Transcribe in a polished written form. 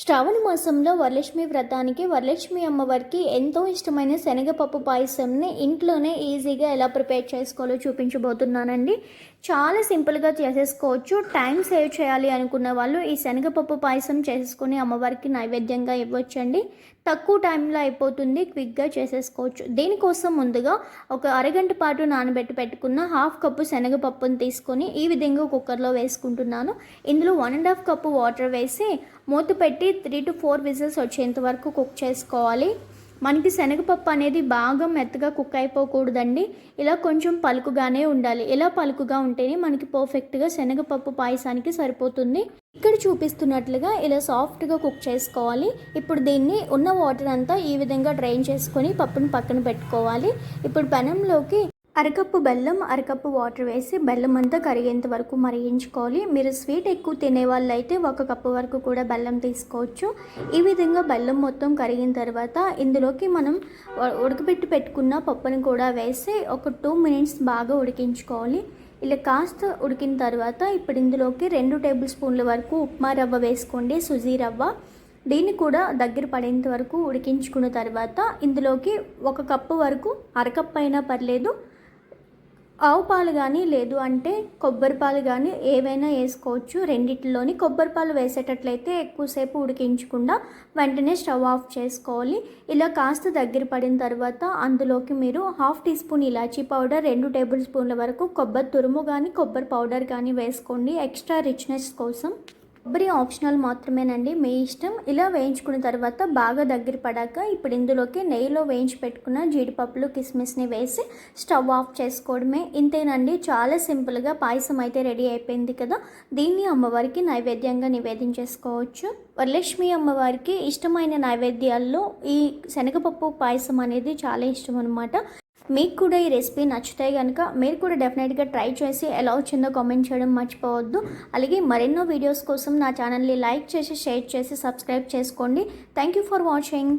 శ్రావణ మాసంలో వరలక్ష్మి వ్రతానికి వరలక్ష్మి అమ్మవారికి ఎంతో ఇష్టమైన శనగపప్పు పాయసంని ఇంట్లోనే ఈజీగా ఎలా ప్రిపేర్ చేసుకోవాలో చూపించబోతున్నానండి. చాలా సింపుల్గా చేసేసుకోవచ్చు. టైం సేవ్ చేయాలి అనుకున్న వాళ్ళు ఈ శనగపప్పు పాయసం చేసుకొని అమ్మవారికి నైవేద్యంగా ఇవ్వచ్చండి. తక్కువ టైంలో అయిపోతుంది, క్విక్గా చేసేసుకోవచ్చు. దీనికోసం ముందుగా ఒక అరగంట పాటు నానబెట్టి పెట్టుకున్న హాఫ్ కప్పు శనగపప్పును తీసుకొని ఈ విధంగా కుక్కర్లో వేసుకుంటున్నాను. ఇందులో 1.5 కప్పు వాటర్ వేసి మూత పెట్టి 3 to 4 విజిల్స్ వచ్చేంత వరకు కుక్ చేసుకోవాలి. మనకి శనగపప్పు అనేది బాగా మెత్తగా కుక్ అయిపోకూడదండి. ఇలా కొంచెం పలుకుగానే ఉండాలి. ఇలా పలుకుగా ఉంటేనే మనకి పర్ఫెక్ట్గా శనగపప్పు పాయసానికి సరిపోతుంది. ఇక్కడ చూపిస్తున్నట్లుగా ఇలా సాఫ్ట్గా కుక్ చేసుకోవాలి. ఇప్పుడు దీన్ని ఉన్న వాటర్ అంతా ఈ విధంగా డ్రైన్ చేసుకొని పప్పును పక్కన పెట్టుకోవాలి. ఇప్పుడు పెనంలోకి అరకప్పు బెల్లం, అరకప్పు వాటర్ వేసి బెల్లం అంతా కరిగేంత వరకు మరిగించుకోవాలి. మీరు స్వీట్ ఎక్కువ తినే వాళ్ళు అయితే 1 కప్పు వరకు కూడా బెల్లం తీసుకోవచ్చు. ఈ విధంగా బెల్లం మొత్తం కరిగిన తర్వాత ఇందులోకి మనం ఉడకబెట్టి పెట్టుకున్న పప్పుని కూడా వేసి ఒక 2 మినిట్స్ బాగా ఉడికించుకోవాలి. ఇలా కాస్త ఉడికిన తర్వాత ఇప్పుడు ఇందులోకి 2 టేబుల్ స్పూన్ల వరకు ఉప్మా రవ్వ వేసుకోండి, సుజీ రవ్వ. దీన్ని కూడా దగ్గర పడేంత వరకు ఉడికించుకున్న తర్వాత ఇందులోకి 1 కప్పు వరకు, అరకప్పు అయినా పర్లేదు, ఆవు పాలు కానీ లేదు అంటే కొబ్బరి పాలు కానీ ఏవైనా వేసుకోవచ్చు. రెండిట్లోని కొబ్బరి పాలు వేసేటట్లయితే ఎక్కువసేపు ఉడికించకుండా వెంటనే స్టవ్ ఆఫ్ చేసుకోవాలి. ఇలా కాస్త దగ్గర పడిన తర్వాత అందులోకి మీరు 1/2 టీ స్పూన్ ఇలాచీ పౌడర్, 2 టేబుల్ స్పూన్ల వరకు కొబ్బరి తురుము కానీ కొబ్బరి పౌడర్ కానీ వేసుకోండి ఎక్స్ట్రా రిచ్నెస్ కోసం. కొబ్బరి ఆప్షనల్ మాత్రమేనండి, మీ ఇష్టం. ఇలా వేయించుకున్న తర్వాత బాగా దగ్గర పడాక ఇప్పుడు ఇందులోకి నెయ్యిలో వేయించి పెట్టుకున్న జీడిపప్పులు, కిస్మిస్ని వేసి స్టవ్ ఆఫ్ చేసుకోవడమే. ఇంతేనండి, చాలా సింపుల్గా పాయసం అయితే రెడీ అయిపోయింది కదా. దీన్ని అమ్మవారికి నైవేద్యంగా నివేదించేసుకోవచ్చు. వరలక్ష్మి అమ్మవారికి ఇష్టమైన నైవేద్యాల్లో ఈ శనగపప్పు పాయసం అనేది చాలా ఇష్టం అనమాట. మీకు కూడా ఈ రెసిపీ నచ్చితే కనుక మీరు కూడా డెఫినెట్గా ట్రై చేసి ఎలా వచ్చిందో కామెంట్ చేయడం మర్చిపోవద్దు. అలాగే మరెన్నో వీడియోస్ కోసం నా ఛానల్ని లైక్ చేసి, షేర్ చేసి, సబ్స్క్రైబ్ చేసుకోండి. Thank you for watching.